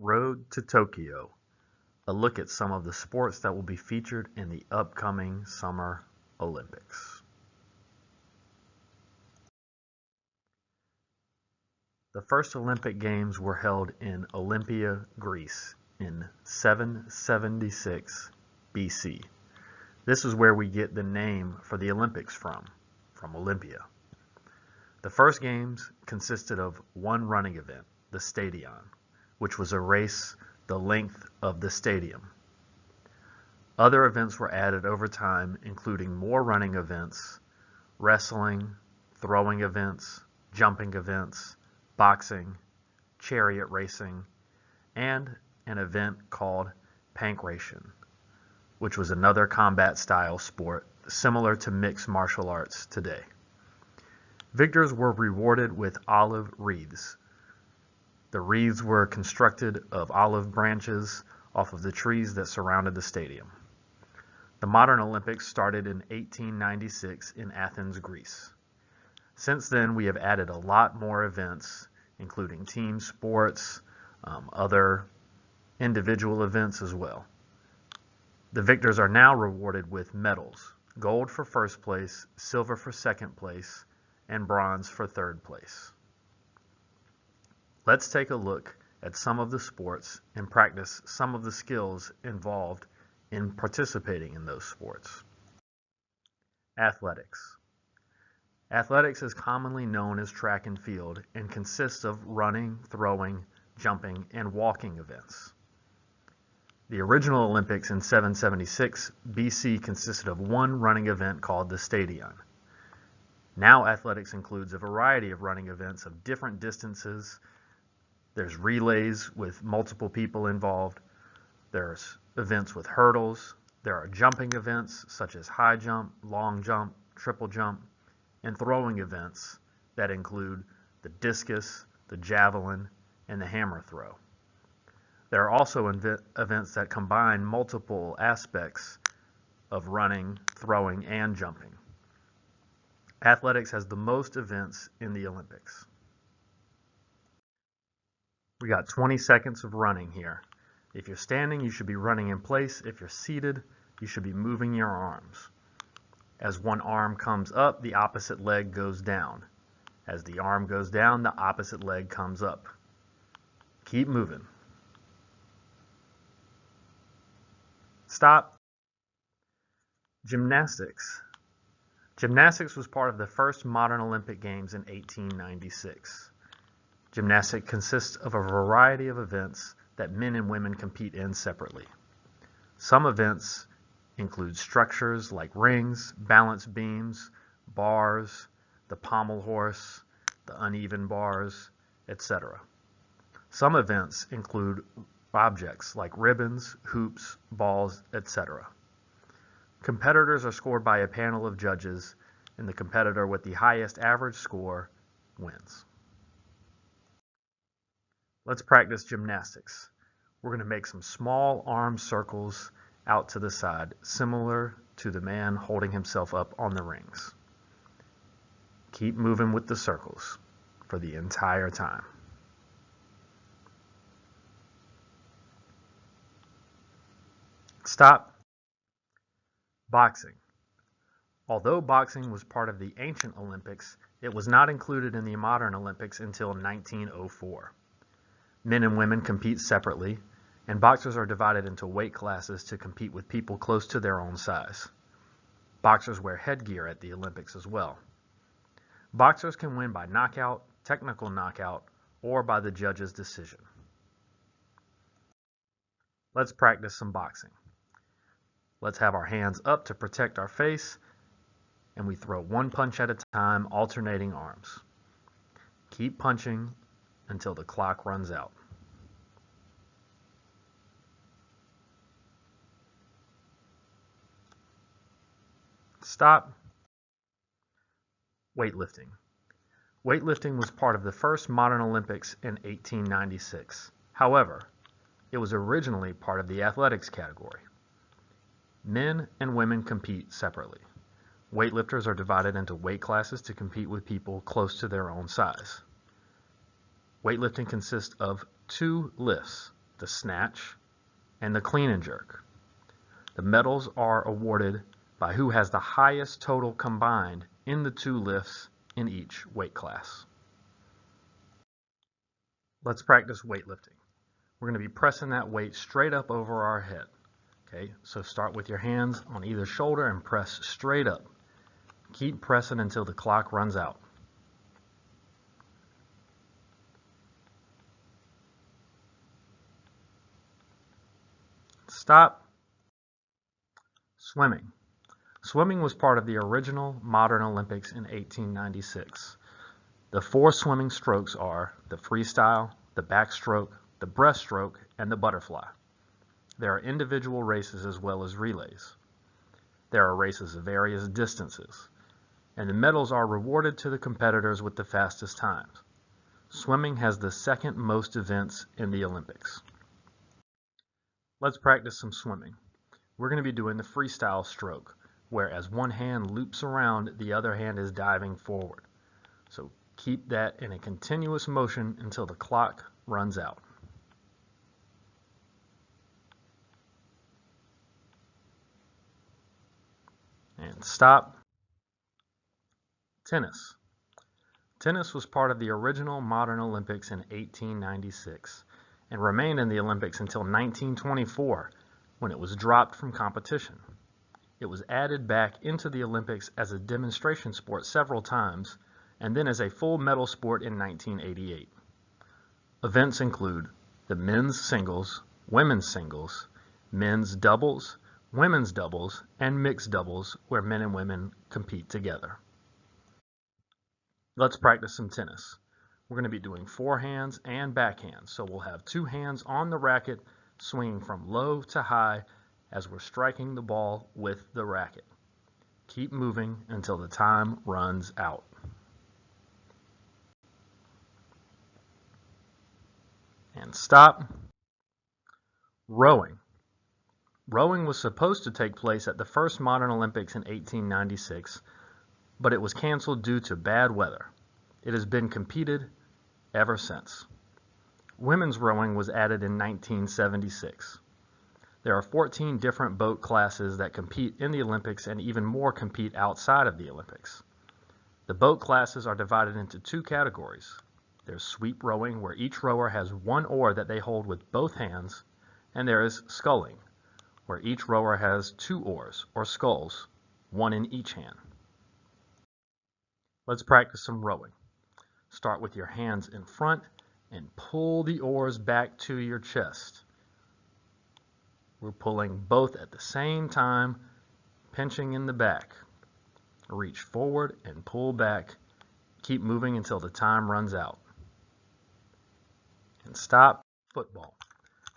Road to Tokyo, a look at some of the sports that will be featured in the upcoming Summer Olympics. The first Olympic Games were held in Olympia, Greece in 776 BC. This is where we get the name for the Olympics from Olympia. The first games consisted of one running event, the Stadion, which was a race the length of the stadium. Other events were added over time, including more running events, wrestling, throwing events, jumping events, boxing, chariot racing, and an event called pankration, which was another combat-style sport similar to mixed martial arts today. Victors were rewarded with olive wreaths. The wreaths were constructed of olive branches off of the trees that surrounded the stadium. The modern Olympics started in 1896 in Athens, Greece. Since then, we have added a lot more events, including team sports, other individual events as well. The victors are now rewarded with medals: gold for first place, silver for second place, and bronze for third place. Let's take a look at some of the sports and practice some of the skills involved in participating in those sports. Athletics. Athletics is commonly known as track and field and consists of running, throwing, jumping, and walking events. The original Olympics in 776 BC consisted of one running event called the Stadion. Now athletics includes a variety of running events of different distances. There's relays with multiple people involved. There's events with hurdles. There are jumping events such as high jump, long jump, triple jump, and throwing events that include the discus, the javelin, and the hammer throw. There are also events that combine multiple aspects of running, throwing, and jumping. Athletics has the most events in the Olympics. We got 20 seconds of running here. If you're standing, you should be running in place. If you're seated, you should be moving your arms. As one arm comes up, the opposite leg goes down. As the arm goes down, the opposite leg comes up. Keep moving. Stop. Gymnastics. Gymnastics was part of the first modern Olympic Games in 1896. Gymnastics consists of a variety of events that men and women compete in separately. Some events include structures like rings, balance beams, bars, the pommel horse, the uneven bars, etc. Some events include objects like ribbons, hoops, balls, etc. Competitors are scored by a panel of judges, and the competitor with the highest average score wins. Let's practice gymnastics. We're going to make some small arm circles out to the side, similar to the man holding himself up on the rings. Keep moving with the circles for the entire time. Stop. Boxing. Although boxing was part of the ancient Olympics, it was not included in the modern Olympics until 1904. Men and women compete separately, and boxers are divided into weight classes to compete with people close to their own size. Boxers wear headgear at the Olympics as well. Boxers can win by knockout, technical knockout, or by the judge's decision. Let's practice some boxing. Let's have our hands up to protect our face, and we throw one punch at a time, alternating arms. Keep punching until the clock runs out. Stop. Weightlifting. Weightlifting was part of the first modern Olympics in 1896. However, it was originally part of the athletics category. Men and women compete separately. Weightlifters are divided into weight classes to compete with people close to their own size. Weightlifting consists of two lifts, the snatch, and the clean and jerk. The medals are awarded by who has the highest total combined in the two lifts in each weight class. Let's practice weightlifting. We're going to be pressing that weight straight up over our head. Okay, so start with your hands on either shoulder and press straight up. Keep pressing until the clock runs out. Stop. Swimming. Swimming was part of the original modern Olympics in 1896. The four swimming strokes are the freestyle, the backstroke, the breaststroke, and the butterfly. There are individual races as well as relays. There are races of various distances, and the medals are rewarded to the competitors with the fastest times. Swimming has the second most events in the Olympics. Let's practice some swimming. We're going to be doing the freestyle stroke, where as one hand loops around, the other hand is diving forward. So keep that in a continuous motion until the clock runs out. And stop. Tennis. Tennis was part of the original modern Olympics in 1896 and remained in the Olympics until 1924 when it was dropped from competition. It was added back into the Olympics as a demonstration sport several times and then as a full medal sport in 1988. Events include the men's singles, women's singles, men's doubles, women's doubles, and mixed doubles where men and women compete together. Let's practice some tennis. We're going to be doing forehands and backhands, so we'll have two hands on the racket swinging from low to high as we're striking the ball with the racket. Keep moving until the time runs out. And stop. Rowing. Rowing was supposed to take place at the first modern Olympics in 1896, but it was canceled due to bad weather. It has been competed ever since. Women's rowing was added in 1976. There are 14 different boat classes that compete in the Olympics and even more compete outside of the Olympics. The boat classes are divided into two categories. There's sweep rowing, where each rower has one oar that they hold with both hands, and there is sculling, where each rower has two oars, or sculls, one in each hand. Let's practice some rowing. Start with your hands in front and pull the oars back to your chest. We're pulling both at the same time, pinching in the back. Reach forward and pull back. Keep moving until the time runs out. And stop. Football,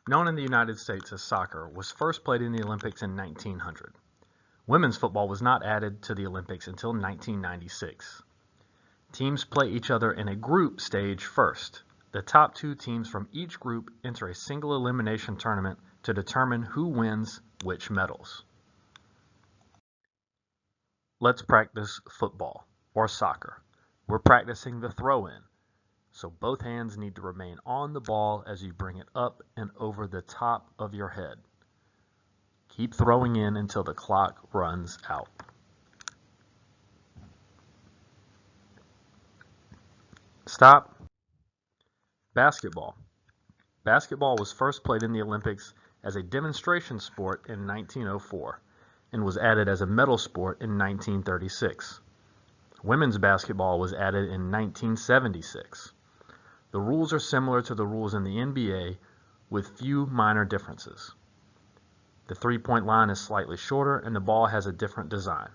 known in the United States as soccer, was first played in the Olympics in 1900. Women's football was not added to the Olympics until 1996. Teams play each other in a group stage first. The top two teams from each group enter a single elimination tournament to determine who wins which medals. Let's practice football, or soccer. We're practicing the throw-in, so both hands need to remain on the ball as you bring it up and over the top of your head. Keep throwing in until the clock runs out. Stop. Basketball. Basketball was first played in the Olympics as a demonstration sport in 1904 and was added as a medal sport in 1936. Women's basketball was added in 1976. The rules are similar to the rules in the NBA with few minor differences. The three-point line is slightly shorter and the ball has a different design.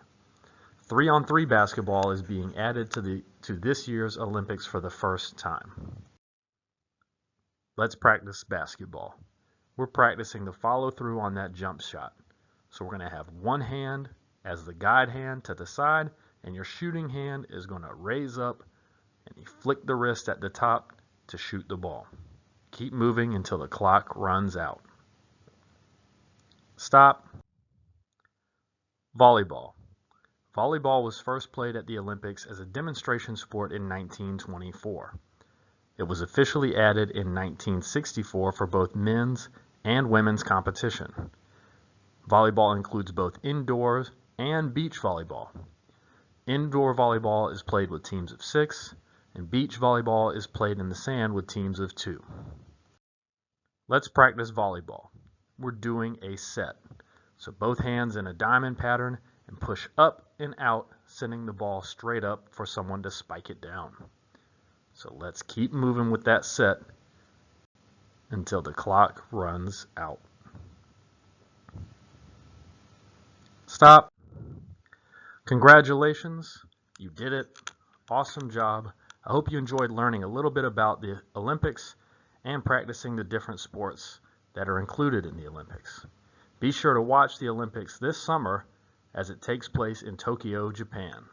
3-on-3 basketball is being added to this year's Olympics for the first time. Let's practice basketball. We're practicing the follow-through on that jump shot. So we're going to have one hand as the guide hand to the side, and your shooting hand is going to raise up, and you flick the wrist at the top to shoot the ball. Keep moving until the clock runs out. Stop. Volleyball. Volleyball was first played at the Olympics as a demonstration sport in 1924. It was officially added in 1964 for both men's and women's competition. Volleyball includes both indoors and beach volleyball. Indoor volleyball is played with teams of 6, and beach volleyball is played in the sand with teams of 2. Let's practice volleyball. We're doing a set. So both hands in a diamond pattern and push up and out, sending the ball straight up for someone to spike it down. So let's keep moving with that set until the clock runs out. Stop. Congratulations, you did it. Awesome job. I hope you enjoyed learning a little bit about the Olympics and practicing the different sports that are included in the Olympics. Be sure to watch the Olympics this summer as it takes place in Tokyo, Japan.